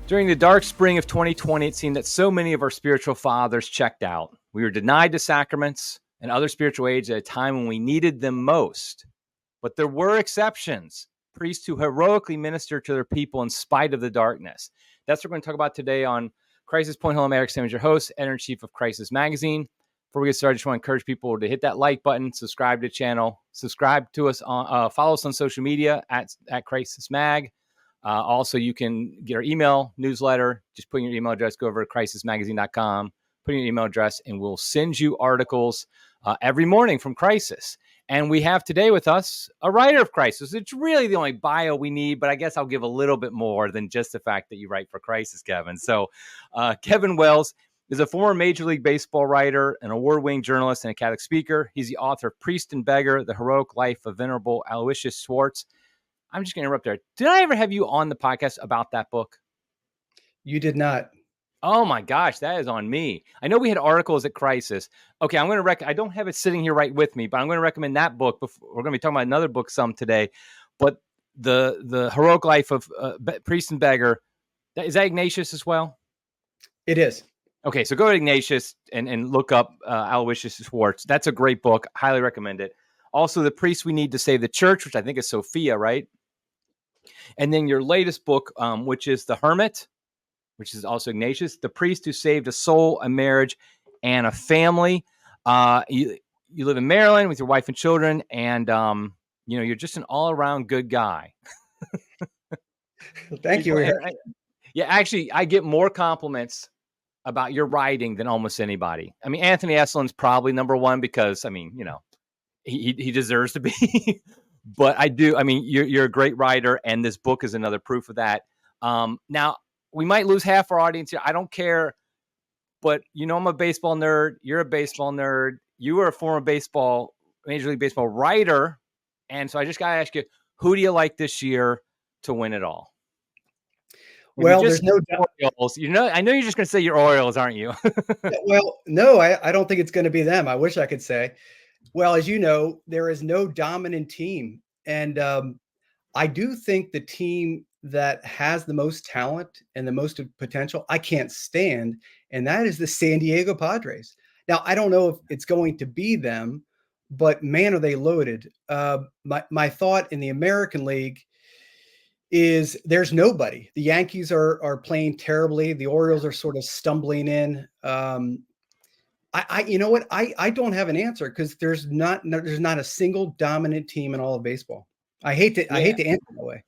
During the dark spring of 2020, it seemed that so many of our spiritual fathers checked out. We were denied the sacraments and other spiritual aids at a time when we needed them most. But there were exceptions, priests who heroically ministered to their people in spite of the darkness. That's what we're going to talk about today on Crisis Point. Hello, I'm Eric Simmons, your host, editor-in-chief of Crisis Magazine. Before we get started, I just want to encourage people to hit that like button, subscribe to the channel, subscribe to us, follow us on social media at Crisis Mag. Also, you can get our email newsletter. Just put in your email address, go over to crisismagazine.com, put in your email address, and we'll send you articles every morning from Crisis. And we have today with us a writer of Crisis. It's really the only bio we need, but I guess I'll give a little bit more than just the fact that you write for Crisis, Kevin. So Kevin Wells is a former Major League Baseball writer, an award-winning journalist, and a Catholic speaker. He's the author of Priest and Beggar, The Heroic Life of Venerable Aloysius Schwartz. I'm just going to interrupt there. Did I ever have you on the podcast about that book? You did not. Oh my gosh, that is on me. I know we had articles at Crisis. Okay, I'm going to I don't have it sitting here right with me, but I'm going to recommend that book. We're going to be talking about another book some today. But the Heroic Life of Priest and Beggar, is that Ignatius as well? It is. Okay, so go to Ignatius and look up Aloysius Schwartz. That's a great book. Highly recommend it. Also, The Priest We Need to Save the Church, which I think is Sophia, right? And then your latest book, which is The Hermit, which is also Ignatius, The Priest Who Saved a Soul, a Marriage, and a Family. You live in Maryland with your wife and children, and you're just an all-around good guy. Thank you. Yeah, actually, I get more compliments about your writing than almost anybody. I mean, Anthony Esselin's probably number one because, he deserves to be. But I do. I mean, you're a great writer, and this book is another proof of that. Now, we might lose half our audience here. I don't care. But, I'm a baseball nerd. You're a baseball nerd. You were a former Major League Baseball writer. And so I just got to ask you, who do you like this year to win it all? Well, there's no doubt. Orioles. I know you're just going to say your Orioles, aren't you? Well, no, I don't think it's going to be them. I wish I could say. Well, as you know, there is no dominant team. And I do think the team that has the most talent and the most potential, I can't stand. And that is the San Diego Padres. Now, I don't know if it's going to be them, but man, are they loaded. My thought in the American League is there's nobody. The Yankees are playing terribly. The Orioles are sort of stumbling in. You know what? I don't have an answer because there's not a single dominant team in all of baseball. I hate to answer that way.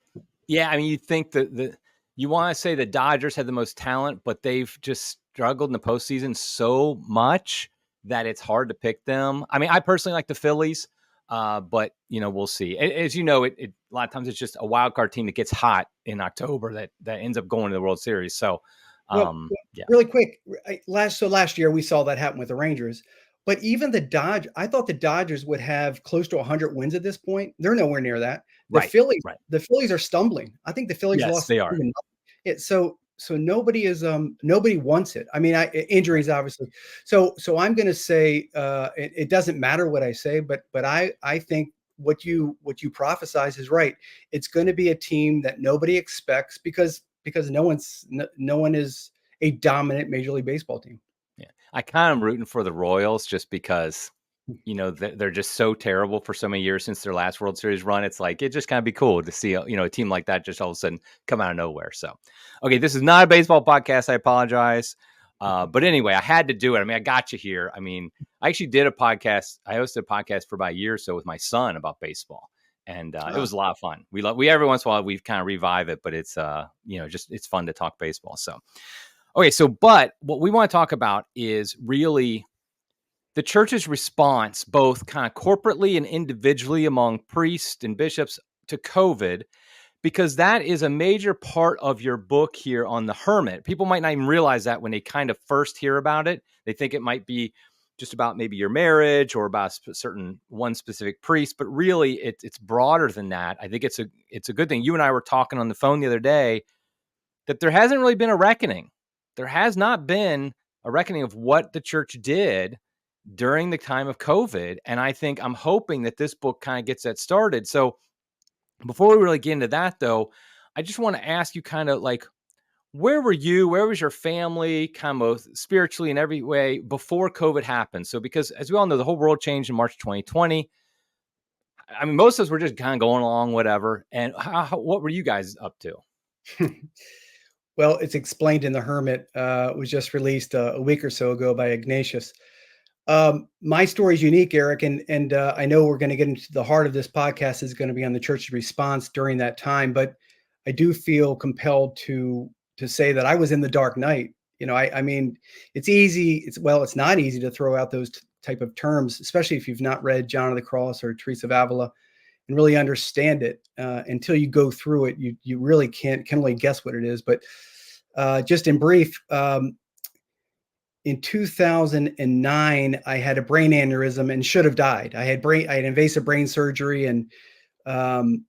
Yeah, I mean, you think that you want to say the Dodgers had the most talent, but they've just struggled in the postseason so much that it's hard to pick them. I mean, I personally like the Phillies, but we'll see. As you know, a lot of times it's just a wild card team that gets hot in October that ends up going to the World Series. So. Really quick. Last year we saw that happen with the Rangers, but even I thought the Dodgers would have close to 100 wins at this point. They're nowhere near that. The Phillies are stumbling. I think the Phillies lost. They are. So nobody wants it. I mean, injuries obviously. So I'm going to say it doesn't matter what I say, but I think what you prophesize is right. It's going to be a team that nobody expects because no one is a dominant Major League Baseball team. Yeah, I kind of rooting for the Royals just because, they're just so terrible for so many years since their last World Series run. It's like, it just kind of be cool to see, a team like that just all of a sudden come out of nowhere. So, okay, this is not a baseball podcast. I apologize. But anyway, I had to do it. I mean, I got you here. I mean, I actually did a podcast. I hosted a podcast for about a year or so with my son about baseball. And it was a lot of fun. We every once in a while we kind of revive it, but it's it's fun to talk baseball. So, okay. But what we want to talk about is really the church's response, both kind of corporately and individually among priests and bishops to COVID, because that is a major part of your book here on the Hermit. People might not even realize that when they kind of first hear about it. They think it might be just about maybe your marriage or about one specific priest, but really it's broader than that. I think it's a good thing. You and I were talking on the phone the other day that there hasn't really been a reckoning. There has not been a reckoning of what the church did during the time of COVID. And I'm hoping that this book kind of gets that started. So before we really get into that though, I just want to ask you kind of like, where were you? Where was your family, kind of spiritually in every way, before COVID happened? So, because as we all know, the whole world changed in March 2020. I mean, most of us were just kind of going along, whatever. And what were you guys up to? Well, it's explained in the Hermit. It was just released a week or so ago by Ignatius. My story is unique, Eric, and I know we're going to get into the heart of this podcast is going to be on the church's response during that time, but I do feel compelled to say that I was in the dark night. I mean, it's easy. It's not easy to throw out those type of terms, especially if you've not read John of the Cross or Teresa of Avila and really understand it. Until you go through it, you really can only guess what it is. But just in brief, in 2009, I had a brain aneurysm and should have died. I had invasive brain surgery, and um,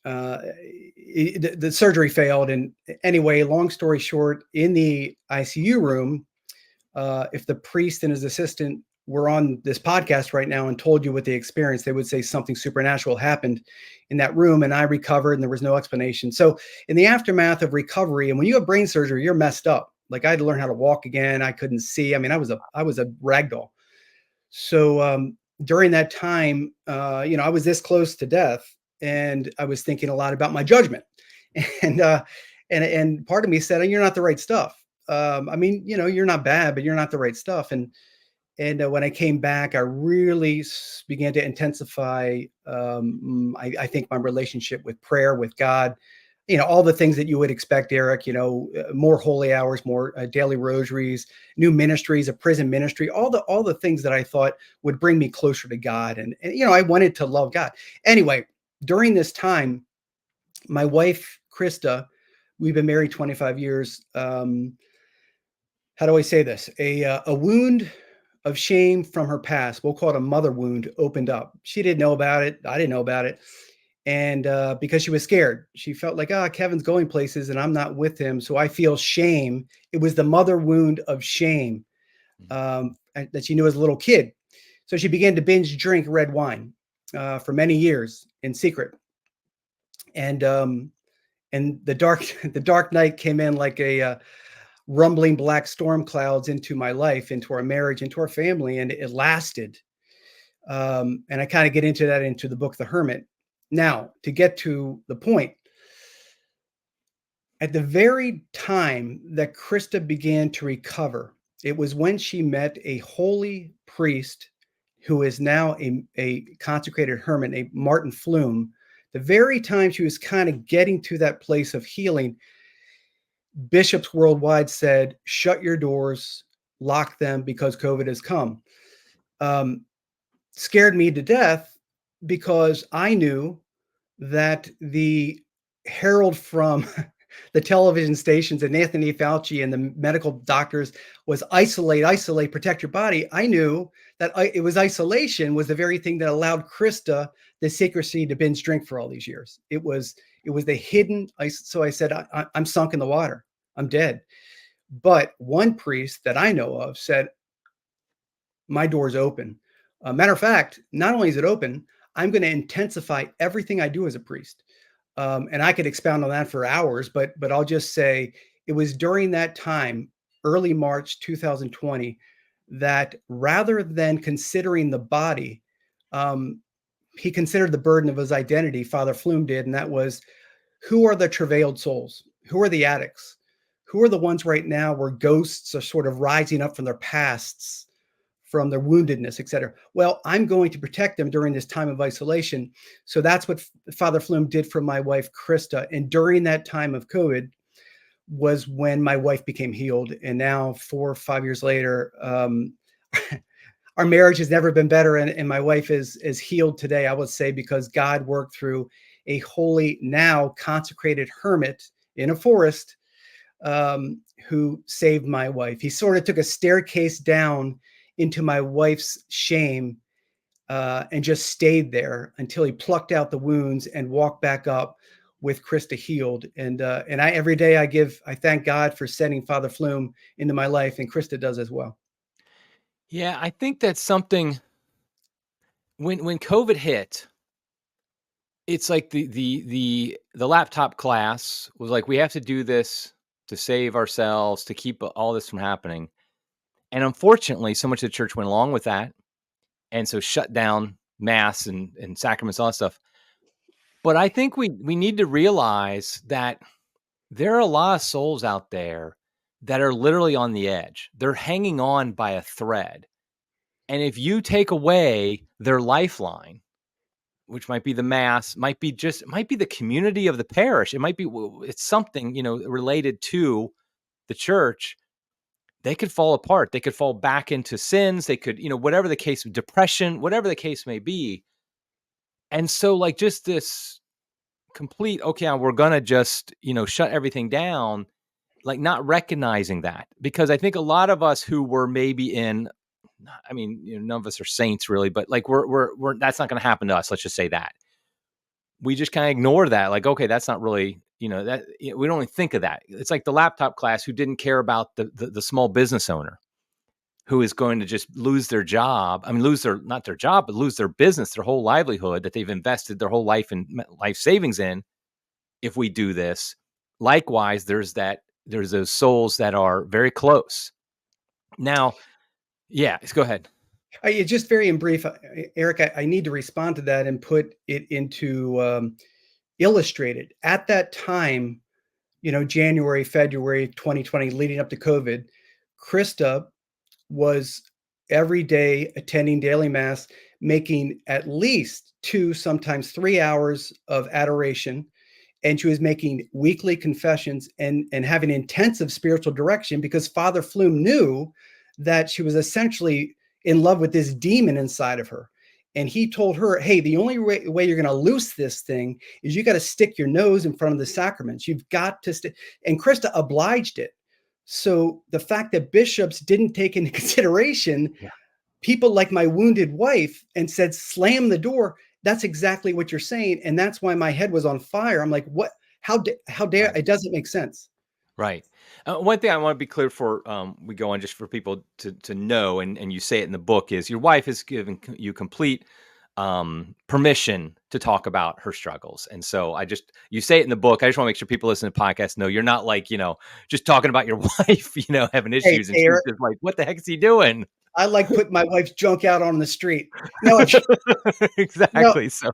the surgery failed. And anyway, long story short, in the ICU room, if the priest and his assistant were on this podcast right now and told you what they experienced, they would say something supernatural happened in that room, and I recovered, and there was no explanation. So, in the aftermath of recovery, and when you have brain surgery, you're messed up. Like I had to learn how to walk again. I couldn't see. I mean, I was a rag doll. So during that time, I was this close to death, and I was thinking a lot about my judgment, and and part of me said, "You're not the right stuff." I mean, you're not bad, but you're not the right stuff. And when I came back, I really began to intensify. I think my relationship with prayer, with God, all the things that you would expect, Eric. More holy hours, more daily rosaries, new ministries, a prison ministry, all the things that I thought would bring me closer to God, and I wanted to love God. Anyway, during this time, my wife Krista, we've been married 25 years. How do I say this? A wound of shame from her past, we'll call it a mother wound, opened up. She didn't know about it. I didn't know about it. And because she was scared, she felt like, Kevin's going places and I'm not with him. So I feel shame. It was the mother wound of shame that she knew as a little kid. So she began to binge drink red wine for many years in secret. And the dark night came in like a rumbling black storm clouds into my life, into our marriage, into our family, and it lasted. And I kind of get into that into the book, The Hermit. Now, to get to the point, at the very time that Krista began to recover, it was when she met a holy priest who is now a consecrated hermit, a Martin Flume. The very time she was kind of getting to that place of healing, bishops worldwide said, shut your doors, lock them because COVID has come. Scared me to death because I knew that the herald from the television stations and Anthony Fauci and the medical doctors was isolate, protect your body. I knew that it was isolation was the very thing that allowed Krista the secrecy to binge drink for all these years. It was the hidden. So I said, I'm sunk in the water. I'm dead. But one priest that I know of said, my door's open. Matter of fact, not only is it open, I'm going to intensify everything I do as a priest. And I could expound on that for hours, but I'll just say it was during that time, early March 2020, that rather than considering the body, he considered the burden of his identity. Father Flume did, and that was, who are the travailed souls? Who are the addicts? Who are the ones right now where ghosts are sort of rising up from their pasts, from their woundedness, et cetera? Well, I'm going to protect them during this time of isolation. So that's what Father Flume did for my wife, Krista. And during that time of COVID was when my wife became healed. And now 4 or 5 years later, our marriage has never been better. And my wife is healed today, I would say, because God worked through a holy, now consecrated hermit in a forest who saved my wife. He sort of took a staircase down into my wife's shame and just stayed there until he plucked out the wounds and walked back up with Krista healed. And I every day I thank God for sending Father Flume into my life, and Krista does as well. Yeah, I think that's something. When COVID hit, it's like the laptop class was like, we have to do this to save ourselves, to keep all this from happening. And unfortunately, so much of the church went along with that. And so shut down mass and sacraments, all that stuff. But I think we need to realize that there are a lot of souls out there that are literally on the edge. They're hanging on by a thread. And if you take away their lifeline, which might be the mass, might be the community of the parish, it's something, related to the church, they could fall apart. They could fall back into sins. They could, whatever the case, depression, whatever the case may be. And so like just this complete, okay, we're going to just, shut everything down, like not recognizing that, because I think a lot of us who were maybe none of us are saints really, but like we're that's not going to happen to us. Let's just say that we just kind of ignore that. Like, okay, that's not really, that we don't even think of that. It's like the laptop class who didn't care about the small business owner who is going to just lose their job. I mean, not their job, but lose their business, their whole livelihood that they've invested their whole life and life savings in. If we do this, likewise, there's those souls that are very close. Now, yeah, go ahead. Just very in brief, Eric, I need to respond to that and put it into illustrated. At that time, January, February 2020, leading up to COVID, Krista was every day attending daily mass, making at least 2, sometimes 3 hours of adoration. And she was making weekly confessions and having intensive spiritual direction, because Father Flume knew that she was essentially in love with this demon inside of her. And he told her, hey, the only way you're going to loose this thing is you got to stick your nose in front of the sacraments. You've got to stick. And Krista obliged it. So the fact that bishops didn't take into consideration people like my wounded wife and said, slam the door, that's exactly what you're saying. And that's why my head was on fire. I'm like, what? How dare, right. It doesn't make sense. Right. One thing I want to be clear for we go on, just for people to know, and you say it in the book, is your wife has given you complete permission to talk about her struggles. And so you say it in the book. I just want to make sure people listen to podcasts know you're not like, just talking about your wife, having issues. And she's just like, what the heck is he doing? I like putting my wife's junk out on the street. No, exactly. No, so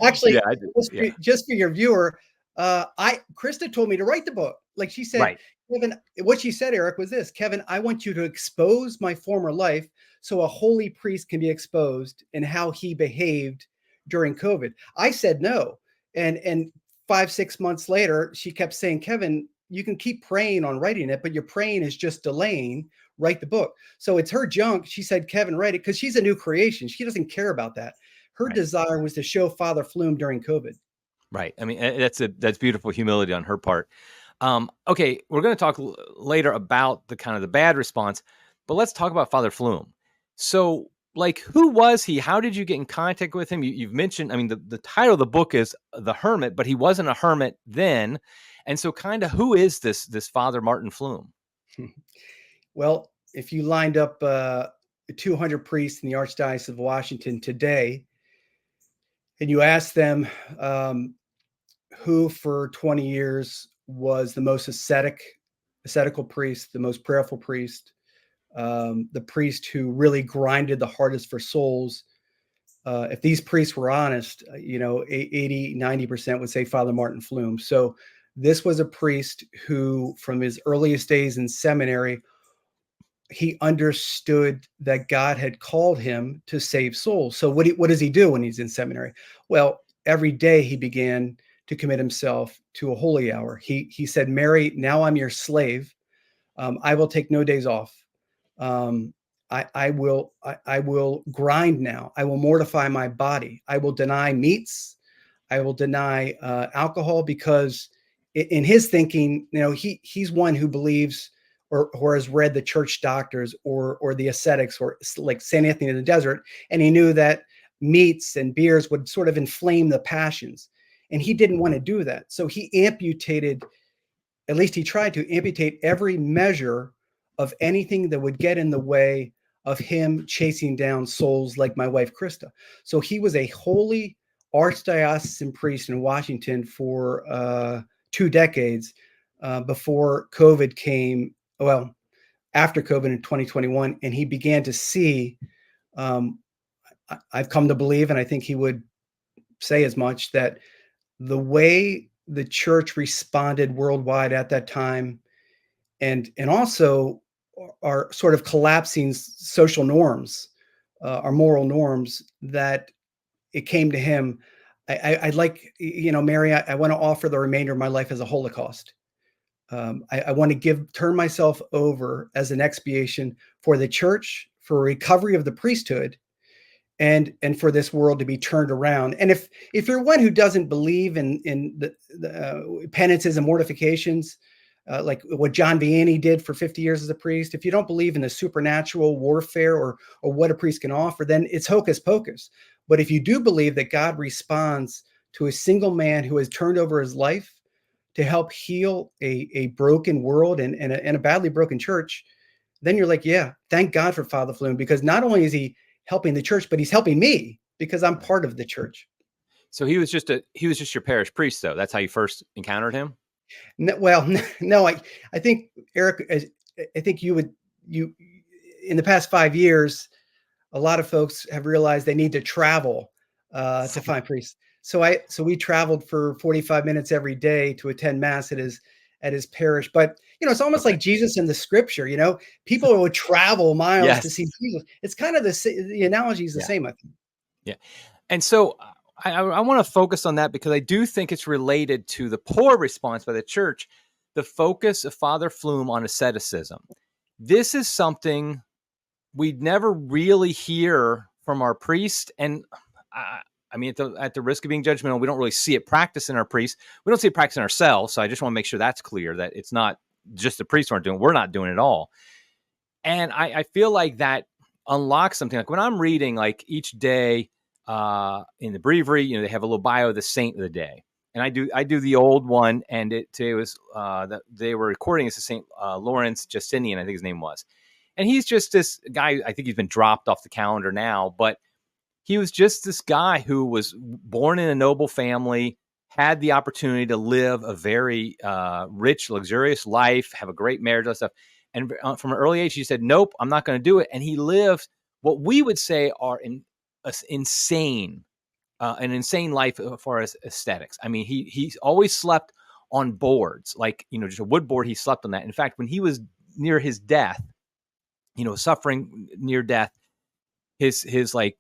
actually, yeah, just for your viewer, Krista told me to write the book. Like she said, right. Kevin, what she said, Eric, was this: Kevin, I want you to expose my former life so a holy priest can be exposed and how he behaved during COVID. I said no. And 5, 6 months later, she kept saying, Kevin, you can keep praying on writing it, but your praying is just delaying. Write the book. So it's her junk. She said, Kevin, write it, because she's a new creation. She doesn't care about that. Her desire was to show Father Flume during COVID. Right. I mean, that's beautiful humility on her part. Okay, we're going to talk later about the kind of the bad response, but let's talk about Father Flume. So, like, who was he? How did you get in contact with him? You've mentioned, I mean, the title of the book is The Hermit, but he wasn't a hermit then. And so kind of who is this Father Martin Flume? Well, if you lined up 200 priests in the Archdiocese of Washington today, and you asked them who for 20 years was the most ascetical priest, the most prayerful priest, the priest who really grinded the hardest for souls, if these priests were honest, 80, 90% would say Father Martin Flume. So this was a priest who, from his earliest days in seminary, he understood that God had called him to save souls. So what does he do when he's in seminary? Well, every day he began to commit himself to a holy hour. He said, Mary, now I'm your slave. I will take no days off. I will grind now. I will mortify my body. I will deny meats. I will deny alcohol, because in his thinking, he's one who believes or has read the church doctors or the ascetics, or like Saint Anthony of the Desert, and he knew that meats and beers would sort of inflame the passions, and he didn't want to do that. So he amputated, at least he tried to amputate every measure of anything that would get in the way of him chasing down souls like my wife Krista. So he was a holy archdiocesan priest in Washington for 2 decades, before COVID came. Well, after COVID in 2021, and he began to see. Um, I've come to believe, and I think he would say as much, that the way the church responded worldwide at that time, and also our sort of collapsing social norms, our moral norms, that it came to him. I'd like, Mary, I want to offer the remainder of my life as a Holocaust. I want to turn myself over as an expiation for the church, for recovery of the priesthood, and for this world to be turned around. And if you're one who doesn't believe in the penances and mortifications, like what John Vianney did for 50 years as a priest, if you don't believe in the supernatural warfare or what a priest can offer, then it's hocus pocus. But if you do believe that God responds to a single man who has turned over his life to help heal a broken world and a badly broken church, then you're like, yeah, thank God for Father Flume, because not only is he helping the church, but he's helping me because I'm part of the church. So he was just your parish priest, though. That's how you first encountered him. No, well, no, I think, Eric, I think you in the past 5 years, a lot of folks have realized they need to travel to find priests. So we traveled for 45 minutes every day to attend mass at his parish. But it's almost Okay. like Jesus in the scripture. People would travel miles to see Yes. Jesus. It's kind of the analogy is the Yeah. same, I think. Yeah. And so I want to focus on that because I do think it's related to the poor response by the church, the focus of Father Flume on asceticism. This is something we'd never really hear from our priest. And I mean, at the risk of being judgmental, we don't really see it practiced in our priests. We don't see it practiced in ourselves. So I just want to make sure that's clear, that it's not just the priests aren't doing it. We're not doing it all. And I feel like that unlocks something. Like when I'm reading, like each day in the breviary, they have a little bio of the saint of the day. And I do the old one, and today was that they were recording as the Saint Lawrence Justinian, I think his name was. And he's just this guy. I think he's been dropped off the calendar now, but he was just this guy who was born in a noble family, had the opportunity to live a very rich, luxurious life, have a great marriage, and stuff. And from an early age, he said, "Nope, I'm not going to do it." And he lived what we would say are insane, an insane life as far as aesthetics. I mean, he always slept on boards, like just a wood board. He slept on that. In fact, when he was near his death, suffering near death, his like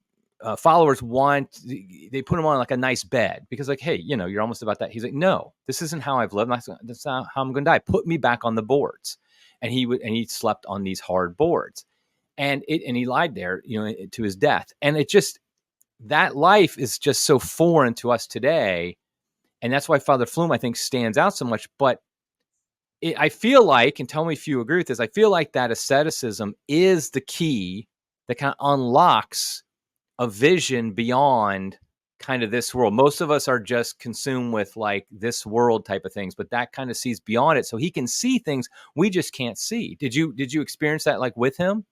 followers they put him on like a nice bed because, like, hey, you're almost about that. He's like, no, this isn't how I've lived. That's not how I'm going to die. Put me back on the boards. And he slept on these hard boards, and he lied there, to his death. And it just, that life is just so foreign to us today. And that's why Father Flume, I think, stands out so much. But I feel like, and tell me if you agree with this, I feel like that asceticism is the key that kind of unlocks a vision beyond kind of this world. Most of us are just consumed with like this world type of things, but that kind of sees beyond it. So he can see things we just can't see. Did you experience that like with him?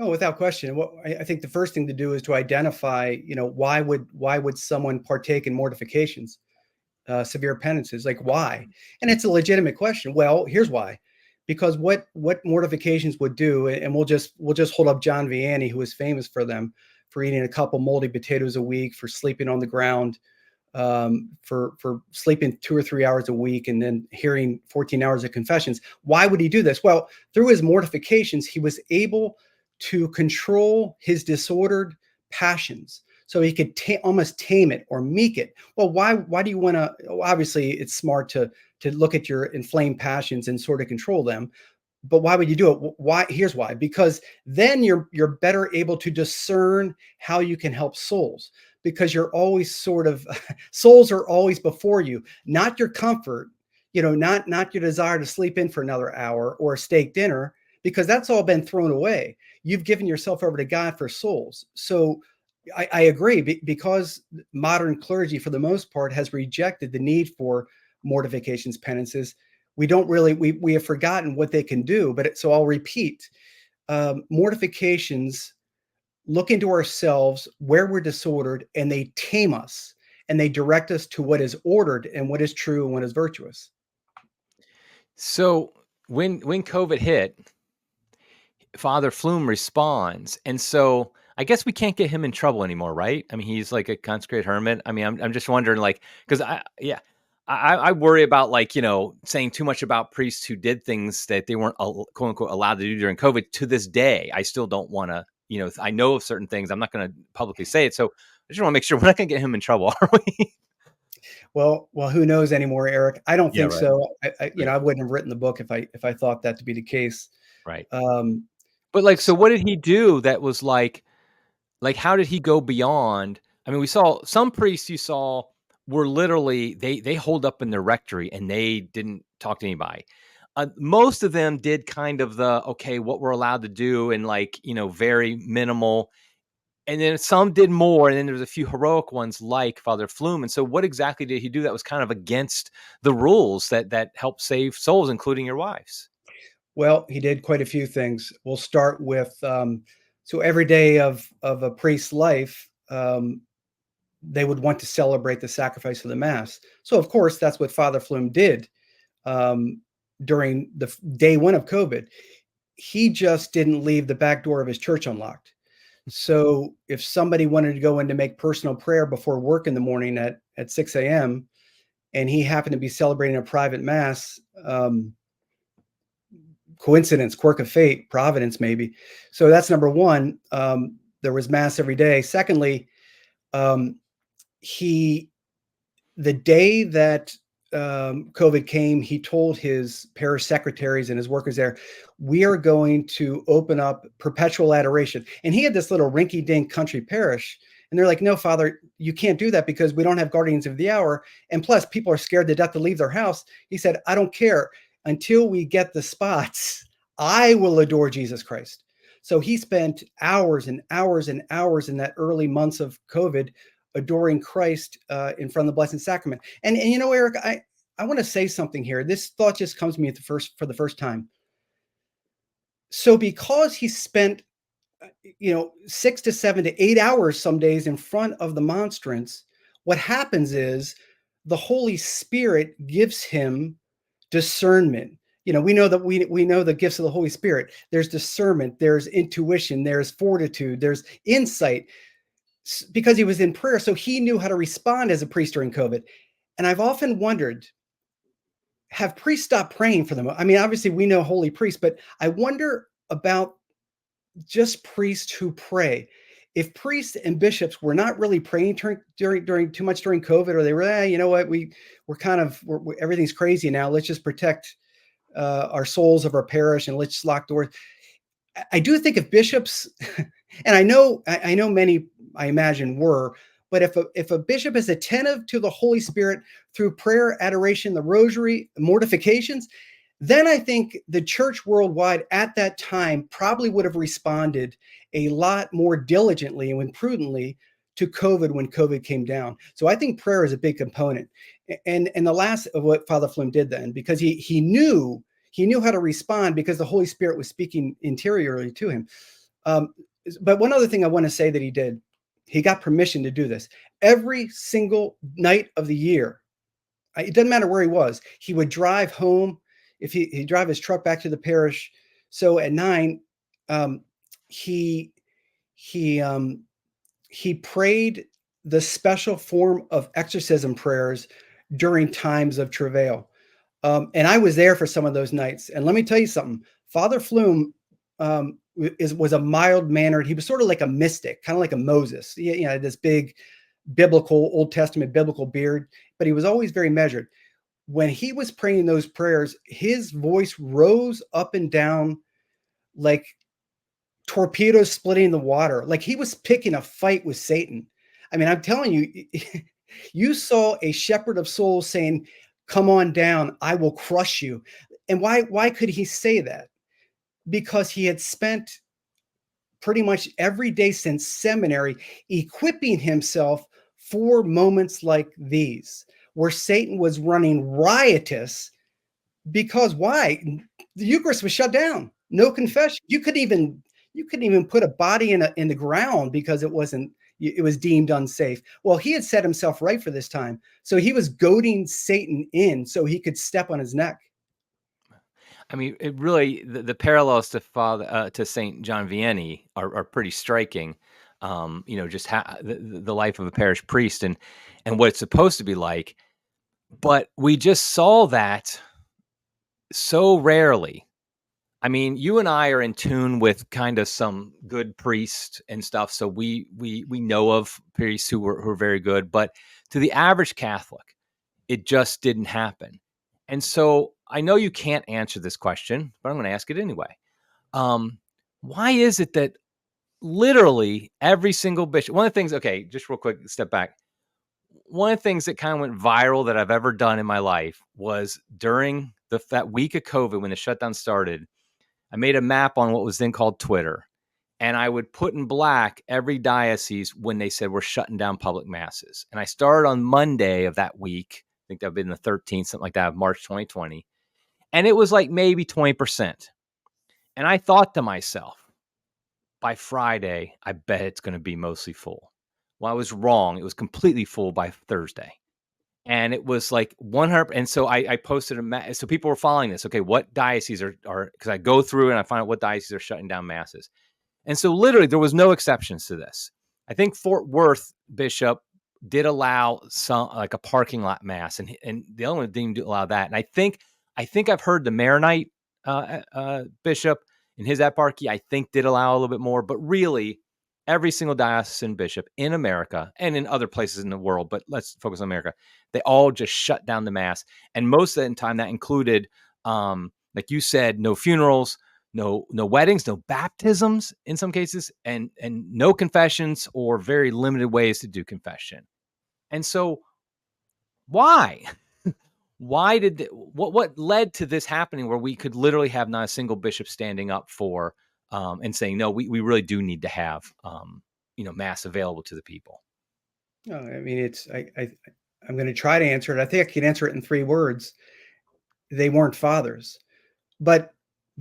Oh, without question. Well, I think the first thing to do is to identify, why would someone partake in mortifications, severe penances? Like, why? And it's a legitimate question. Well, here's why. Because what mortifications would do, and we'll just hold up John Vianney, who is famous for them, for eating a couple moldy potatoes a week, for sleeping on the ground, for sleeping 2 or 3 hours a week, and then hearing 14 hours of confessions. Why would he do this? Well, through his mortifications, he was able to control his disordered passions, so he could almost tame it or meek it. Well, why do you want to? Obviously, it's smart to look at your inflamed passions and sort of control them. But why would you do it? Why? Here's why. Because then you're better able to discern how you can help souls. Because you're always sort of souls are always before you, not your comfort, not your desire to sleep in for another hour or a steak dinner, because that's all been thrown away. You've given yourself over to God for souls. So I agree, because modern clergy, for the most part, has rejected the need for mortifications, penances. We don't really, we have forgotten what they can do. So I'll repeat, mortifications look into ourselves where we're disordered, and they tame us, and they direct us to what is ordered and what is true and what is virtuous. So when COVID hit, Father Flume responds, and so I guess we can't get him in trouble anymore, right? I mean, he's like a consecrated hermit. I mean, I'm just wondering, like, because I worry about, like, saying too much about priests who did things that they weren't quote unquote allowed to do during COVID. To this day, I still don't want to. I know of certain things. I'm not going to publicly say it, so I just want to make sure we're not going to get him in trouble, are we? Well, who knows anymore, Eric? I don't Yeah, think right, so. right, I wouldn't have written the book if I thought that to be the case. right. Um, But like, so so, what did he do that was like, how did he go beyond? I mean, we saw some priests you saw were literally they holed up in their rectory and they didn't talk to anybody. Most of them did kind of the okay, what we're allowed to do, and like very minimal. And then some did more, and then there's a few heroic ones like Father Flume. And so, what exactly did he do that was kind of against the rules that helped save souls, including your wives? well, he did quite a few things. We'll start with so every day of a priest's life, they would want to celebrate the sacrifice of the Mass. So, of course, that's what Father Flume did um, during the day one of COVID. He just didn't leave the back door of his church unlocked. So if somebody wanted to go in to make personal prayer before work in the morning at 6 a.m. and he happened to be celebrating a private mass, coincidence, quirk of fate, providence, maybe. So that's number one. There was mass every day. Secondly, um, he the day that COVID came, he told his parish secretaries and his workers there, we are going to open up perpetual adoration. And he had this little rinky dink country parish. And they're like, no, Father, you can't do that because we don't have guardians of the hour. And plus, people are scared to death to leave their house. He said, I don't care. Until we get the spots, I will adore Jesus Christ. So he spent hours and hours and hours in that early months of COVID adoring Christ in front of the Blessed Sacrament. And Eric, I want to say something here. This thought just comes to me for the first time. So because he spent 6 to 7 to 8 hours some days in front of the monstrance, what happens is the Holy Spirit gives him discernment. We know that we know the gifts of the Holy Spirit. There's discernment, there's intuition, there's fortitude, there's insight, because he was in prayer. So he knew how to respond as a priest during COVID. And I've often wondered, have priests stopped praying for them? I mean, obviously we know holy priests, but I wonder about just priests who pray. If priests and bishops were not really praying during too much during COVID, or they were, you know what, everything's crazy now. Let's just protect our souls of our parish and let's just lock doors. I do think if bishops, and I know many, I imagine, were, but if a bishop is attentive to the Holy Spirit through prayer, adoration, the rosary, mortifications, then I think the church worldwide at that time probably would have responded a lot more diligently and prudently to COVID when COVID came down. So I think prayer is a big component. And the last of what Father Flume did then, because he knew how to respond because the Holy Spirit was speaking interiorly to him. But one other thing I want to say that he did, he got permission to do this. Every single night of the year, it doesn't matter where he was, he would drive home. If he'd drive his truck back to the parish. So at 9, he prayed the special form of exorcism prayers during times of travail. And I was there for some of those nights. And let me tell you something. Father Flume was a mild-mannered. He was sort of like a mystic, kind of like a Moses. He had this big biblical, Old Testament biblical beard, but he was always very measured. When he was praying those prayers, his voice rose up and down like torpedoes splitting the water, like he was picking a fight with Satan. I mean, I'm telling you, you saw a shepherd of souls saying, come on down, I will crush you. And why could he say that? Because he had spent pretty much every day since seminary equipping himself for moments like these, where Satan was running riotous. Because why? The Eucharist was shut down. No confession. You couldn't even put a body in the ground because it was deemed unsafe. Well, he had set himself right for this time. So he was goading Satan in so he could step on his neck. I mean, it really the parallels to Father to Saint John Vianney are pretty striking. Just the life of a parish priest and what it's supposed to be like. But we just saw that so rarely. I mean, you and I are in tune with kind of some good priests and stuff, so we know of priests who are very good. But to the average Catholic, it just didn't happen. And so I know you can't answer this question, but I'm going to ask it anyway. Why is it that literally every single bishop, one of the things, okay, just real quick, step back. One of the things that kind of went viral that I've ever done in my life was during that week of COVID when the shutdown started. I made a map on what was then called Twitter, and I would put in black every diocese when they said we're shutting down public masses. And I started on Monday of that week. I think that would have been the 13th, something like that, of March 2020. And it was like maybe 20%. And I thought to myself, by Friday, I bet it's going to be mostly full. Well, I was wrong. It was completely full by Thursday. And it was like 100. And so I posted so people were following this. Okay, what dioceses are, because I go through and I find out what dioceses are shutting down masses. And so literally there was no exceptions to this. I think Fort Worth bishop did allow some like a parking lot mass, and the only one didn't allow that. And I think I've heard the Maronite bishop in his eparchy, I think did allow a little bit more, but really every single diocesan bishop in America and in other places in the world, but let's focus on America, they all just shut down the mass. And most of the time that included, like you said, no funerals, no weddings, no baptisms in some cases, and no confessions or very limited ways to do confession. And so why? Why did what led to this happening where we could literally have not a single bishop standing up for and saying, no, we really do need to have mass available to the people? No, I mean, I'm going to try to answer it. I think I can answer it in 3 words. They weren't fathers. But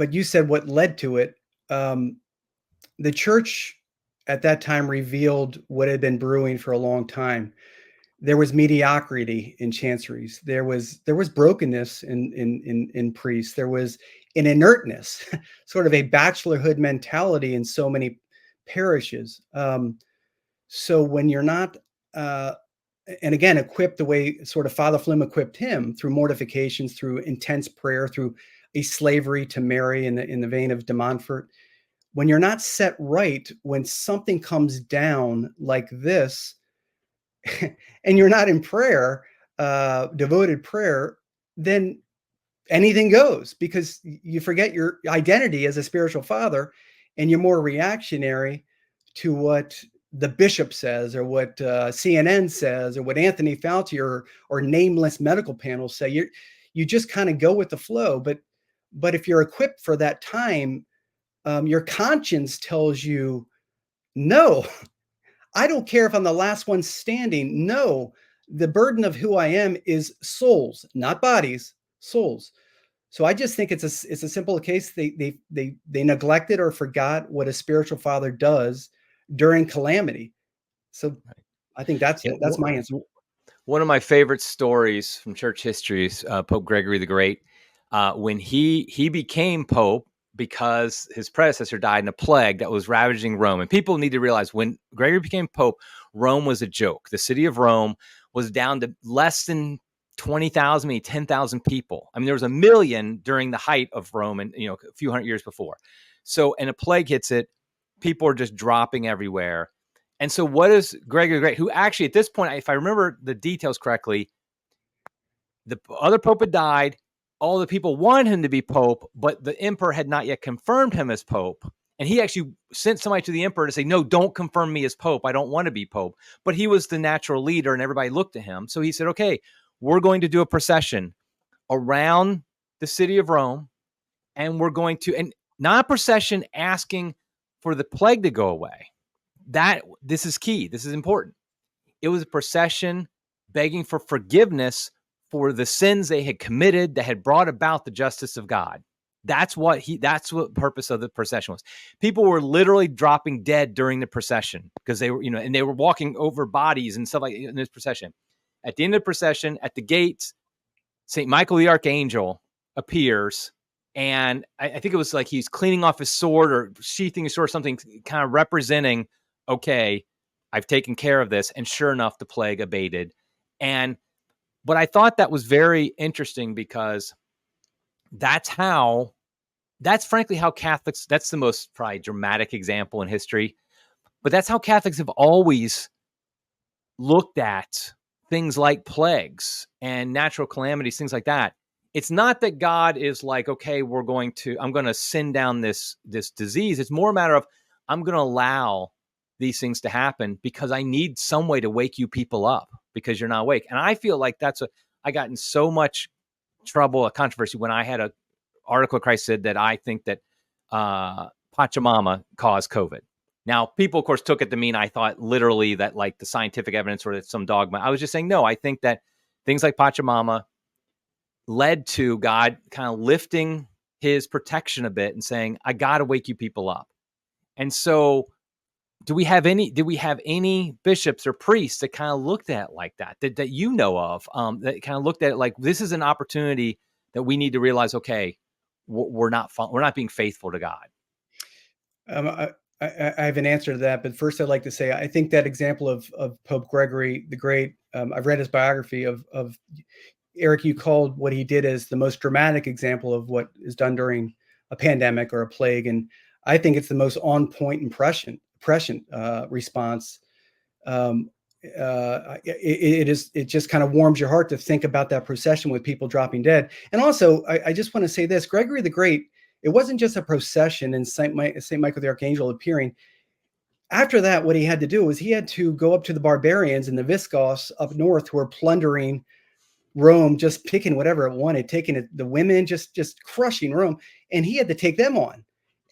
you said what led to it. The church at that time revealed what had been brewing for a long time. There was mediocrity in chanceries. There was brokenness in priests. There was an inertness, sort of a bachelorhood mentality in so many parishes. So when you're not, and again, equipped the way sort of Father Flume equipped him through mortifications, through intense prayer, through a slavery to Mary in the vein of de Montfort. When you're not set right, when something comes down like this, and you're not in prayer, devoted prayer, then anything goes, because you forget your identity as a spiritual father, and you're more reactionary to what the bishop says, or what CNN says, or what Anthony Fauci or nameless medical panels say. You just kind of go with the flow. But if you're equipped for that time, your conscience tells you, no, I don't care if I'm the last one standing. No, the burden of who I am is souls, not bodies, souls. So I just think it's a simple case. They neglected or forgot what a spiritual father does during calamity. So I think that's Yeah, my answer. one of my favorite stories from church history is Pope Gregory the Great. When he became pope because his predecessor died in a plague that was ravaging Rome. And people need to realize when Gregory became pope, Rome was a joke. The city of Rome was down to less than 20,000, maybe 10,000 people. I mean, there was 1 million during the height of Rome and, a few hundred years before. So, and a plague hits it, people are just dropping everywhere. And so what is Gregory the Great, who actually at this point, if I remember the details correctly, the other pope had died. All the people wanted him to be pope, but the emperor had not yet confirmed him as pope. And he actually sent somebody to the emperor to say, no, don't confirm me as pope. I don't want to be pope. But he was the natural leader and everybody looked to him. So he said, okay, we're going to do a procession around the city of Rome. And we're going to, and not a procession asking for the plague to go away. This is key. This is important. It was a procession begging for forgiveness for the sins they had committed that had brought about the justice of God. That's what the purpose of the procession was. People were literally dropping dead during the procession because they were, and they were walking over bodies and stuff like in this procession. At the end of the procession, at the gates, St. Michael the Archangel appears And I think it was like he's cleaning off his sword or sheathing his sword, something kind of representing, okay, I've taken care of this. And sure enough, the plague abated. And but I thought that was very interesting because that's frankly how Catholics, that's the most probably dramatic example in history, but that's how Catholics have always looked at things like plagues and natural calamities, things like that. It's not that God is like, okay, I'm going to send down this disease. It's more a matter of, I'm going to allow these things to happen because I need some way to wake you people up because you're not awake. And I feel like I got in so much trouble, a controversy, when I had a article Christ said that I think that Pachamama caused COVID. Now, people, of course, took it to mean I thought literally that like the scientific evidence or that some dogma. I was just saying, no, I think that things like Pachamama led to God kind of lifting his protection a bit and saying, I got to wake you people up. And so did we have any bishops or priests that kind of looked at it like that you know of, that kind of looked at it like, this is an opportunity that we need to realize, okay, we're not being faithful to God? I have an answer to that, but first I'd like to say I think that example of Pope Gregory the Great. I've read his biography of Eric. You called what he did as the most dramatic example of what is done during a pandemic or a plague, and I think it's the most on point impression response. It just kind of warms your heart to think about that procession with people dropping dead. And also, I just want to say this: Gregory the Great. It wasn't just a procession and Saint Michael the Archangel appearing. After that, what he had to do was he had to go up to the barbarians and the Visigoths up north who were plundering Rome, just picking whatever it wanted, taking it, the women, just crushing Rome, and he had to take them on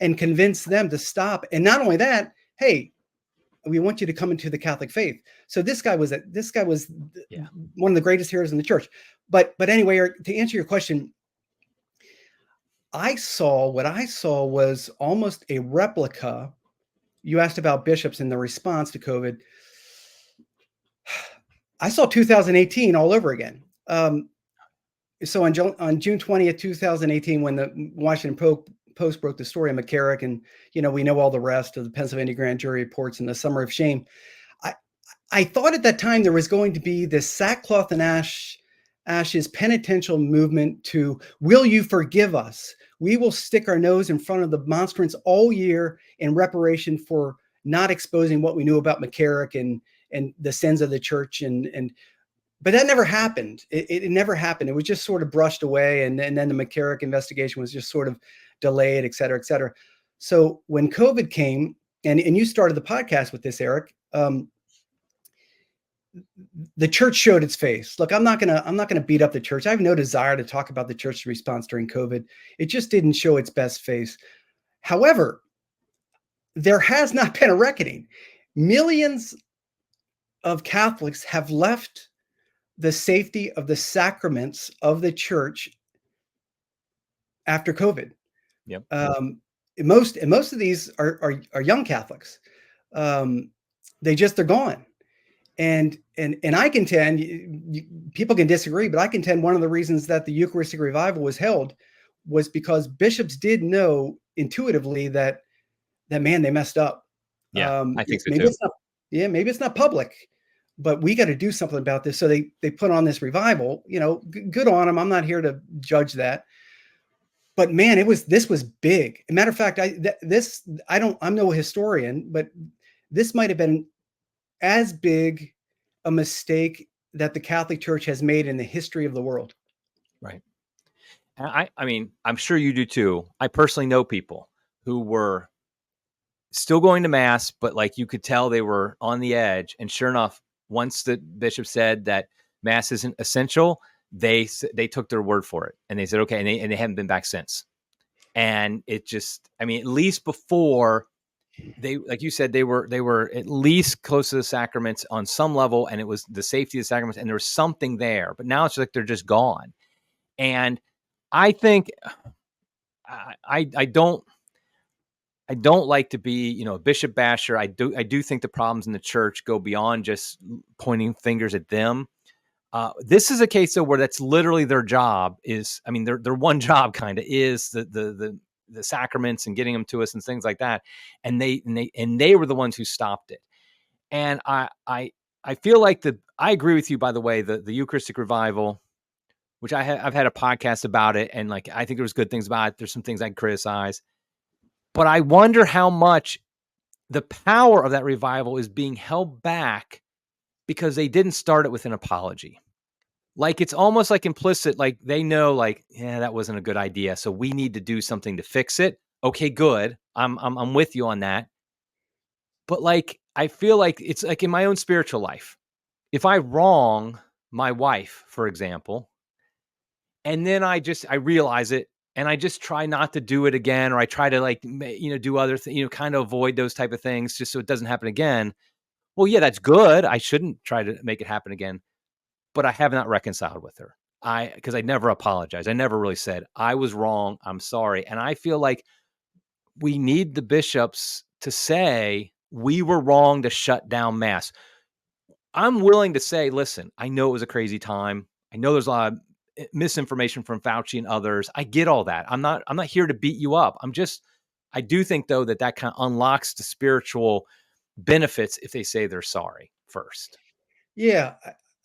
and convince them to stop. And not only that, hey, we want you to come into the Catholic faith. So this guy was Yeah. one of the greatest heroes in the church. But anyway, to answer your question, what I saw was almost a replica. You asked about bishops and the response to COVID. I saw 2018 all over again. So on June 20th, 2018, when the Washington Post broke the story of McCarrick, and we know all the rest of the Pennsylvania grand jury reports and the Summer of Shame. I thought at that time there was going to be this sackcloth and ashes penitential movement to, will you forgive us? We will stick our nose in front of the monstrance all year in reparation for not exposing what we knew about McCarrick and the sins of the church. But that never happened. It never happened. It was just sort of brushed away. And then the McCarrick investigation was just sort of delayed, et cetera, et cetera. So when COVID came, and you started the podcast with this, Eric, the church showed its face. Look, I'm not gonna beat up the church. I have no desire to talk about the church's response during COVID. It just didn't show its best face. However, there has not been a reckoning. Millions of Catholics have left the safety of the sacraments of the church after COVID. Yep. Most of these are young Catholics. They're gone. And I contend, people can disagree, but I contend one of the reasons that the Eucharistic revival was held was because bishops did know intuitively that man, they messed up. Yeah, I think so maybe too. maybe it's not public, but we got to do something about this. So they put on this revival. Good on them. I'm not here to judge that. But man, this was big. As a matter of fact, I'm no historian, but this might have been as big a mistake that the Catholic Church has made in the history of the world. Right. And I mean, I'm sure you do too. I personally know people who were still going to mass, but like you could tell they were on the edge. And sure enough, once the bishop said that mass isn't essential, they took their word for it, and they said okay, and they haven't been back since. And it just, I mean, at least before, they, like you said, they were at least close to the sacraments on some level, and it was the safety of the sacraments, and there was something there. But now it's like they're just gone. And I think I don't like to be, a bishop basher. I do think the problems in the church go beyond just pointing fingers at them. This is a case though where that's literally their job is, I mean, their one job kind of is the sacraments and getting them to us and things like that. And they were the ones who stopped it. And I feel like I agree with you, by the way, the Eucharistic revival, which I've had a podcast about it. And like, I think there was good things about it. There's some things I criticize, but I wonder how much the power of that revival is being held back because they didn't start it with an apology. Like, it's almost like implicit, like they know, like, yeah, that wasn't a good idea, so we need to do something to fix it. Okay, good. I'm with you on that. But like, I feel like it's like in my own spiritual life. If I wrong my wife, for example, and then I realize it and I just try not to do it again, or I try to like, do other things, kind of avoid those type of things just so it doesn't happen again. Well, yeah, that's good. I shouldn't try to make it happen again. But I have not reconciled with her. Because I never apologized. I never really said, I was wrong. I'm sorry. And I feel like we need the bishops to say, we were wrong to shut down mass. I'm willing to say, listen, I know it was a crazy time. I know there's a lot of misinformation from Fauci and others. I get all that. I'm not here to beat you up. I do think though that kind of unlocks the spiritual benefits if they say they're sorry first. Yeah,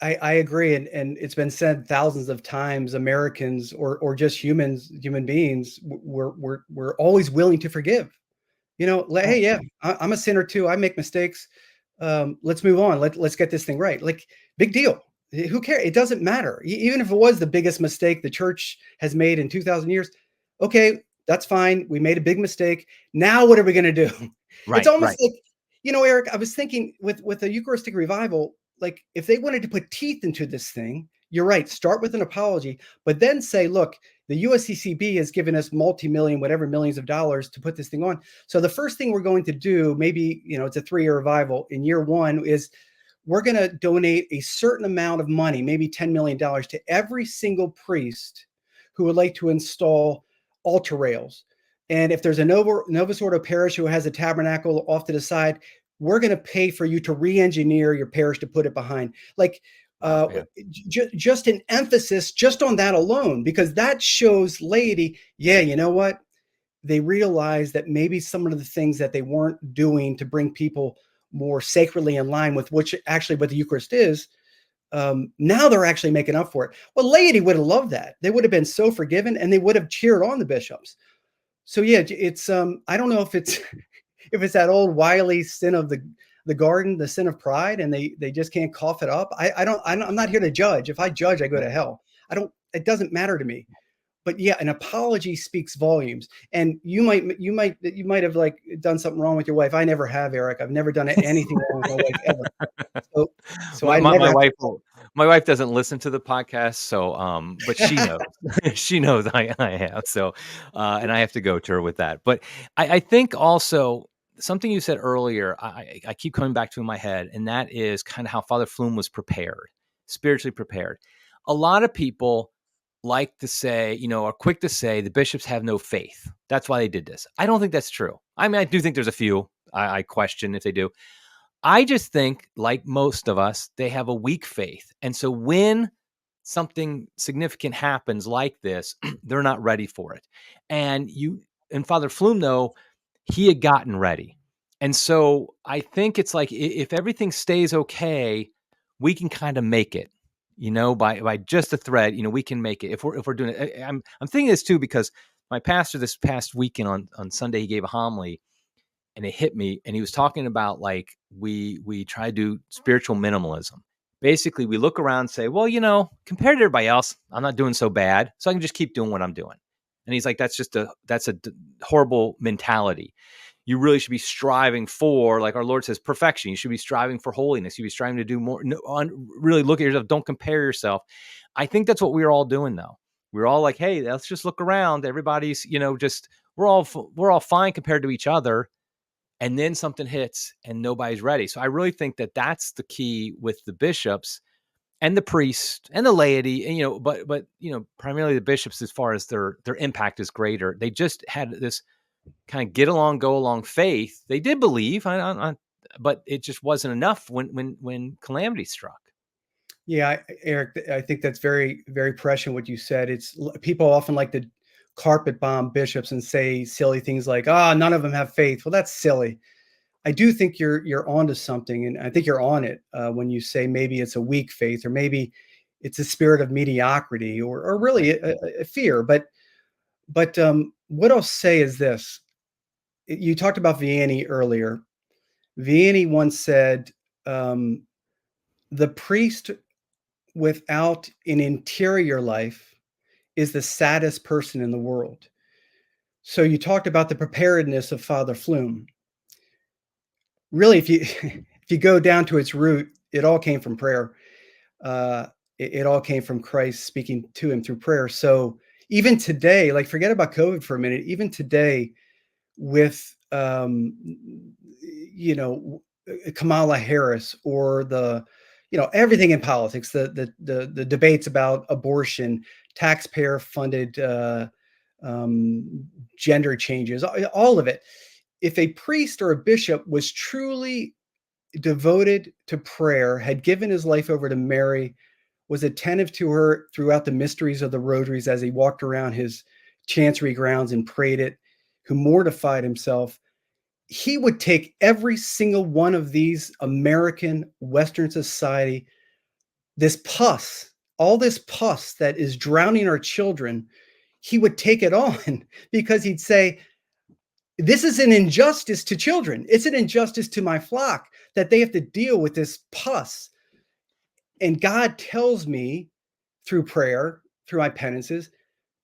I agree, and it's been said thousands of times. Americans or just human beings, we're always willing to forgive. Like, Oh, hey, yeah, I'm a sinner too. I make mistakes. Let's move on. Let's get this thing right. Like, big deal. Who cares? It doesn't matter. Even if it was the biggest mistake the church has made in 2,000 years, okay, that's fine. We made a big mistake. Now, what are we going to do? It's right, almost right. like, Eric, I was thinking with the Eucharistic revival, like if they wanted to put teeth into this thing, you're right. Start with an apology, but then say, look, the USCCB has given us multi-million, whatever millions of dollars to put this thing on. So the first thing we're going to do, maybe, it's a 3-year revival. In year one is we're going to donate a certain amount of money, maybe $10 million to every single priest who would like to install altar rails. And if there's a Novus Ordo parish who has a tabernacle off to the side, we're going to pay for you to re-engineer your parish to put it behind. Like, Wow, yeah. just an emphasis just on that alone, because that shows laity, yeah, you know what? They realize that maybe some of the things that they weren't doing to bring people more sacredly in line with which actually what the Eucharist is, now they're actually making up for it. Well, laity would have loved that. They would have been so forgiven and they would have cheered on the bishops. So yeah, it's I don't know if it's if it's that old wily sin of the garden, the sin of pride, and they just can't cough it up. I'm not here to judge. If I judge, I go to hell. It doesn't matter to me. But yeah, an apology speaks volumes. And you might have like done something wrong with your wife. I never have, Eric. I've never done anything wrong with my wife ever. So I never My have wife to. my wife doesn't listen to the podcast, so but she knows. She knows I have. So and I have to go to her with that. But I think also something you said earlier, I keep coming back to in my head, and that is kind of how Father Flume was prepared, spiritually prepared. A lot of people like to say, are quick to say the bishops have no faith. That's why they did this. I don't think that's true. I mean, I do think there's a few. I question if they do. I just think, like most of us, they have a weak faith. And so when something significant happens like this, they're not ready for it. And Father Flume, though, he had gotten ready. And so I think it's like if everything stays okay, we can kind of make it, by just a thread, we can make it if we're doing it. I'm thinking this too, because my pastor this past weekend on Sunday, he gave a homily and it hit me. And he was talking about like we try to do spiritual minimalism. Basically, we look around and say, well, compared to everybody else, I'm not doing so bad, so I can just keep doing what I'm doing. And he's like, that's a horrible mentality. You really should be striving for, like our Lord says, perfection. You should be striving for holiness. You should be striving to do more. No, really look at yourself. Don't compare yourself. I think that's what we're all doing though. We're all like, hey, let's just look around. Everybody's, just we're all fine compared to each other. And then something hits and nobody's ready. So I really think that that's the key with the bishops and the priests and the laity, and but primarily the bishops, as far as their impact is greater. They just had this kind of get along, go along faith. They did believe, but it just wasn't enough when calamity struck. Yeah, Eric, I think that's very, very prescient what you said. It's people often like to carpet bomb bishops and say silly things like, "Ah, none of them have faith." Well, that's silly. I do think you're onto something, and I think you're on it when you say maybe it's a weak faith, or maybe it's a spirit of mediocrity, or really a fear. But what I'll say is this: you talked about Vianney earlier. Vianney once said, um, "The priest without an interior life is the saddest person in the world." So you talked about the preparedness of Father Flume. Really, if you if you go down to its root, it all came from prayer. It all came from Christ speaking to him through prayer. So even today, like forget about COVID for a minute. Even today, with you know Kamala Harris, or the everything in politics, the debates about abortion, taxpayer funded um, gender changes, all of it. If a priest or a bishop was truly devoted to prayer, had given his life over to Mary, was attentive to her throughout the mysteries of the rosaries as he walked around his chancery grounds and prayed it, who mortified himself, he would take every single one of these American Western society, this pus, all this pus that is drowning our children, he would take it on because he'd say, this is an injustice to children. It's an injustice to my flock that they have to deal with this pus. And God tells me through prayer, through my penances,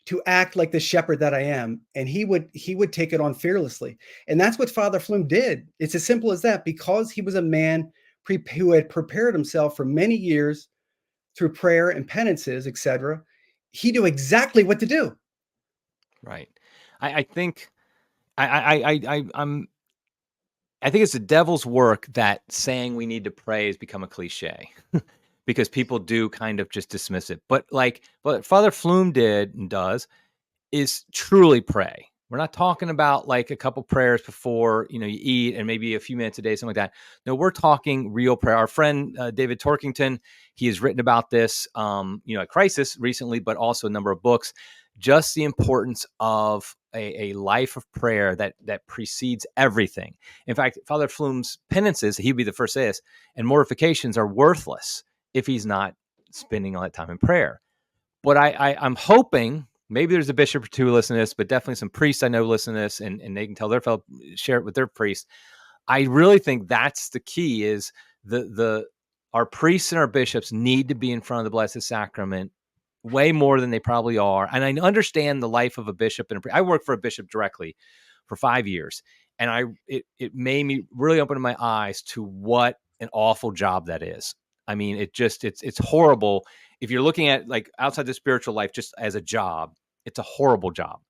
to act like the shepherd that I am. And he would take it on fearlessly. And that's what Father Flume did. It's as simple as that. Because he was a man who had prepared himself for many years through prayer and penances, etc., he knew exactly what to do. Right. I think I think it's the devil's work that saying we need to pray has become a cliche because people do kind of just dismiss it. But like what Father Flume did and does is truly pray. We're not talking about like a couple prayers before you eat and maybe a few minutes a day, something like that. No, we're talking real prayer. Our friend David Torkington, he has written about this, at Crisis recently, but also a number of books. Just the importance of a life of prayer that precedes everything. In fact, Father Flume's penances, he'd be the first to say this, and mortifications are worthless if he's not spending all that time in prayer. But I'm hoping maybe there's a bishop or two listening to this, but definitely some priests I know listen to this, and they can tell their fellow, share it with their priests. I really think that's the key: is the our priests and our bishops need to be in front of the Blessed Sacrament way more than they probably are. And I understand the life of a bishop and I worked for a bishop directly for 5 years, and it made me really open my eyes to what an awful job that is. I mean, it's horrible. If you're looking at like outside the spiritual life just as a job, it's a horrible job.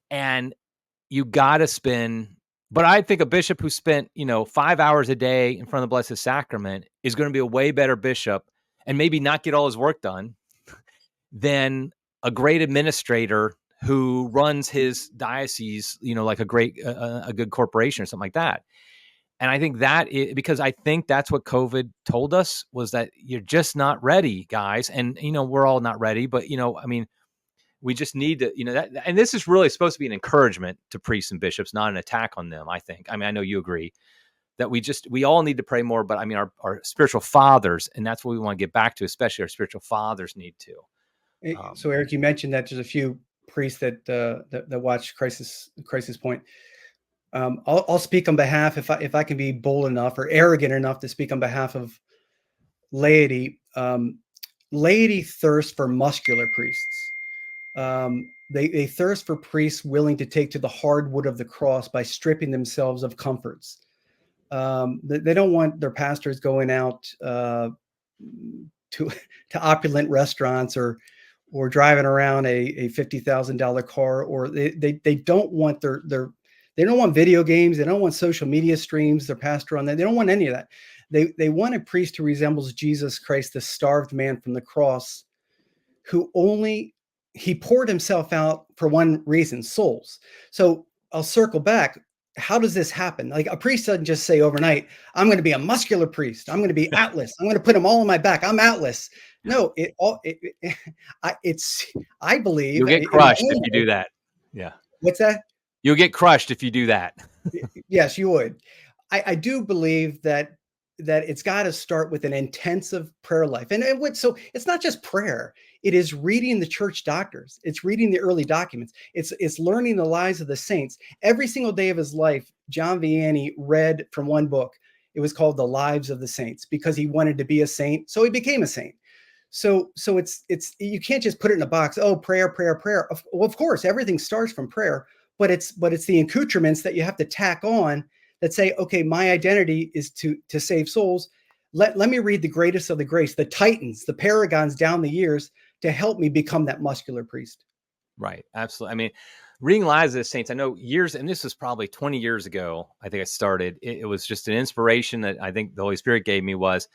And you got to spend, but I think a bishop who spent, 5 hours a day in front of the Blessed Sacrament is going to be a way better bishop and maybe not get all his work done than a great administrator who runs his diocese, like a good corporation or something like that. And I think because I think that's what COVID told us, was that you're just not ready, guys. And, we're all not ready, but, I mean, we just need to, that, and this is really supposed to be an encouragement to priests and bishops, not an attack on them. I think, I mean, I know you agree that we all need to pray more, but I mean, our spiritual fathers, and that's what we want to get back to, especially our spiritual fathers need to. So, Eric, you mentioned that there's a few priests that watch Crisis Point. I'll speak on behalf, if I can be bold enough or arrogant enough to speak on behalf of laity. Laity thirst for muscular priests. They thirst for priests willing to take to the hard wood of the cross by stripping themselves of comforts. They don't want their pastors going out to opulent restaurants, or driving around a $50,000 car, or they don't want they don't want video games. They don't want social media streams. Their pastor on that. They don't want any of that. They want a priest who resembles Jesus Christ, the starved man from the cross, who he poured himself out for one reason: souls. So I'll circle back. how does this happen? Like a priest doesn't just say overnight, I'm going to be a muscular priest. I'm going to be Atlas. I'm going to put them all on my back. I'm Atlas. No, I believe You'll get in my crushed if own you way. do that. Yeah. What's that? You'll get crushed if you do that. Yes, you would. I do believe that it's got to start with an intensive prayer life. So it's not just prayer. It is reading the church doctors. It's reading the early documents. It's learning the lives of the saints. Every single day of his life, John Vianney read from one book. It was called The Lives of the Saints because he wanted to be a saint. So he became a saint. So it's you can't just put it in a box. Oh, prayer, prayer, prayer. Well, of course, everything starts from prayer, but it's the accoutrements that you have to tack on that say, okay, my identity is to save souls. Let me read the greatest of the grace, the titans, the paragons down the years to help me become that muscular priest. Right. Absolutely. I mean, reading Lives of the Saints, I know years, and this was probably 20 years ago, I think I started. It was just an inspiration that I think the Holy Spirit gave me was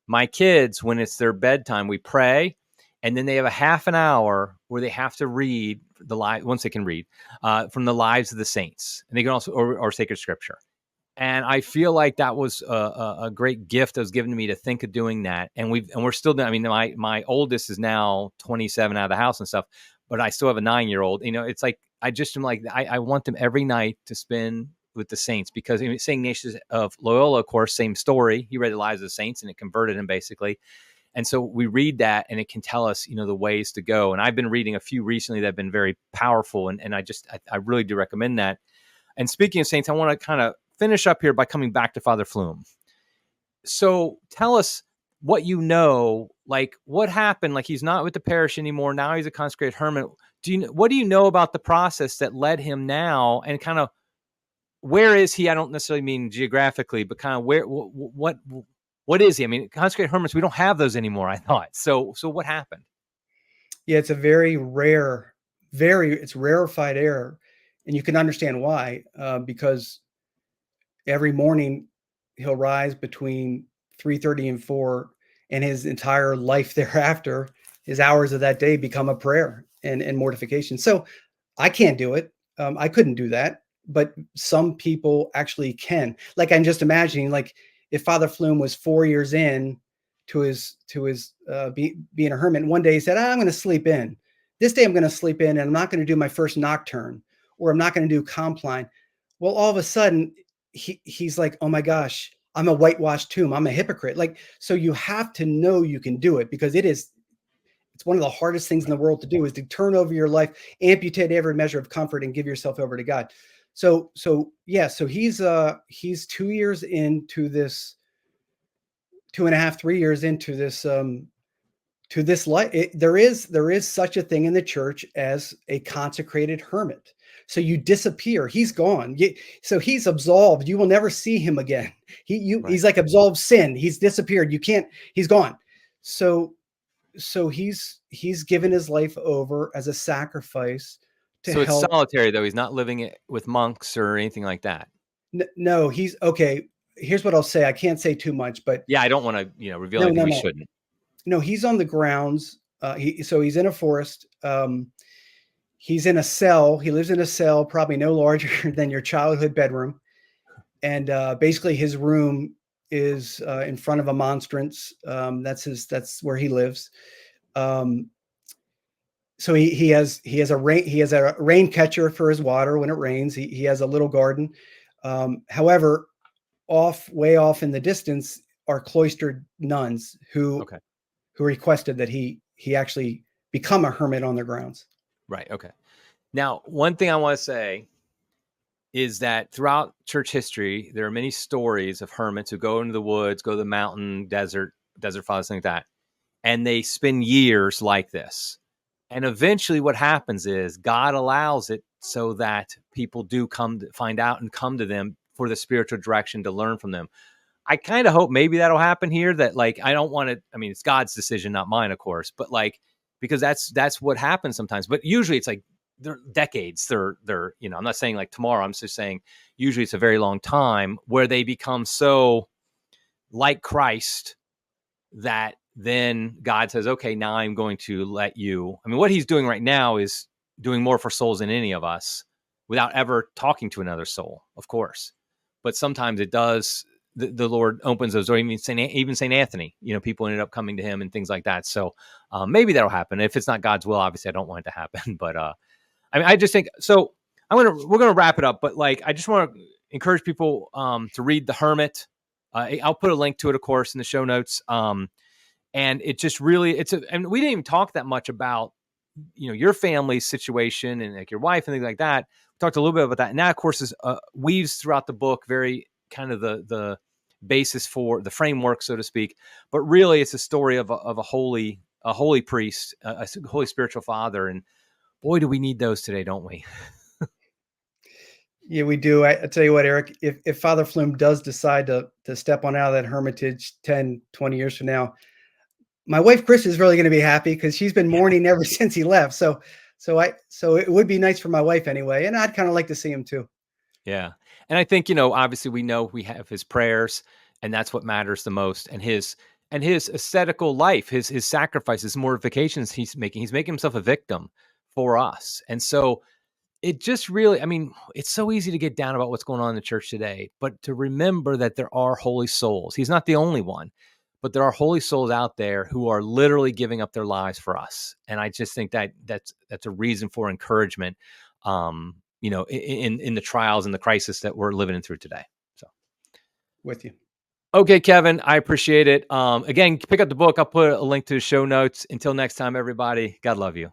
my kids, when it's their bedtime, we pray, and then they have a half an hour where they have to read the live once they can read from the Lives of the Saints, and they can also or sacred scripture. And I feel like that was a great gift that was given to me to think of doing that. And we're still doing. I mean, my oldest is now 27 out of the house and stuff, but I still have a 9-year-old. You know, it's like I just am like I want them every night to spend with the saints because St. Ignatius of Loyola, of course, same story. He read the Lives of the Saints and it converted him basically. And so we read that and it can tell us, you know, the ways to go. And I've been reading a few recently that have been very powerful. And I really do recommend that. And speaking of saints, I want to kind of finish up here by coming back to Father Flume. So tell us what you know, like what happened. Like he's not with the parish anymore. Now he's a consecrated hermit. What do you know about the process that led him now, and kind of where is he? I don't necessarily mean geographically, but kind of what is he? I mean, consecrated hermits, we don't have those anymore, I thought. So what happened? Yeah, it's a it's rarefied air, and you can understand why. Because every morning he'll rise between 3:30 and 4, and his entire life thereafter, his hours of that day become a prayer and mortification. So I can't do it. I couldn't do that, but some people actually can. Like I'm just imagining, like if Father Flume was 4 years in being a hermit, and one day he said, "I'm going to sleep in. This day I'm going to sleep in, and I'm not going to do my first nocturne, or I'm not going to do compline." Well, all of a sudden, he's like, "Oh my gosh, I'm a whitewashed tomb. I'm a hypocrite." Like, so you have to know you can do it because it's one of the hardest things in the world to do is to turn over your life, amputate every measure of comfort, and give yourself over to God. So yeah, so he's 2 years into this, 2.5, 3 years into this to this life. There is such a thing in the church as a consecrated hermit. So you disappear. He's gone. So he's absolved. You will never see him again. Right. He's like absolved sin. He's disappeared. You can't. He's gone. So he's given his life over as a sacrifice to So it's help. solitary though. He's not living it with monks or anything like that. No, he's okay. Here's what I'll say. I can't say too much, but Yeah, I don't want to, reveal no, anything no, we no, shouldn't. no. He's on the grounds. So he's in a forest. He's in a cell. He lives in a cell, probably no larger than your childhood bedroom, and basically his room is in front of a monstrance. That's where he lives. Um, so he has a rain catcher for his water when it rains. He has a little garden. However, way off in the distance are cloistered nuns Okay. who requested that he actually become a hermit on their grounds. Right. Okay. Now, one thing I want to say is that throughout church history, there are many stories of hermits who go into the woods, go to the mountain, desert fathers, things like that, and they spend years like this. And eventually, what happens is God allows it so that people do come to find out and come to them for the spiritual direction to learn from them. I kind of hope maybe that'll happen here. That like I don't want to. I mean, it's God's decision, not mine, of course. But like because that's what happens sometimes. But usually, it's like they're decades. They're I'm not saying like tomorrow. I'm just saying usually it's a very long time where they become so like Christ that then God says, okay, now I'm going to let you. I mean, what he's doing right now is doing more for souls than any of us without ever talking to another soul, of course. But sometimes it does. The Lord opens those, or even Saint Anthony, people ended up coming to him and things like that. So maybe that'll happen. If it's not God's will, obviously I don't want it to happen. But I mean, I just think so. We're gonna wrap it up, but like I just want to encourage people to read The Hermit. I'll put a link to it, of course, in the show notes. And it just really, and we didn't even talk that much about, your family's situation and like your wife and things like that. We talked a little bit about that. And that, of course, is weaves throughout the book, very kind of the basis for the framework, so to speak. But really, it's a story of a holy priest, a holy spiritual father. And boy, do we need those today, don't we? Yeah, we do. I tell you what, Eric, if Father Flume does decide to step on out of that hermitage 10, 20 years from now, my wife Chris is really going to be happy because she's been mourning ever since he left. So it would be nice for my wife anyway, and I'd kind of like to see him too. Yeah. And I think, obviously we know we have his prayers, and that's what matters the most. And his ascetical life, his sacrifices, mortifications he's making himself a victim for us. And so it just really, I mean, it's so easy to get down about what's going on in the church today, but to remember that there are holy souls. He's not the only one, but there are holy souls out there who are literally giving up their lives for us. And I just think that's a reason for encouragement, in the trials and the crisis that we're living through today. So with you. Okay, Kevin, I appreciate it. Again, pick up the book. I'll put a link to the show notes. Until next time, everybody, God love you.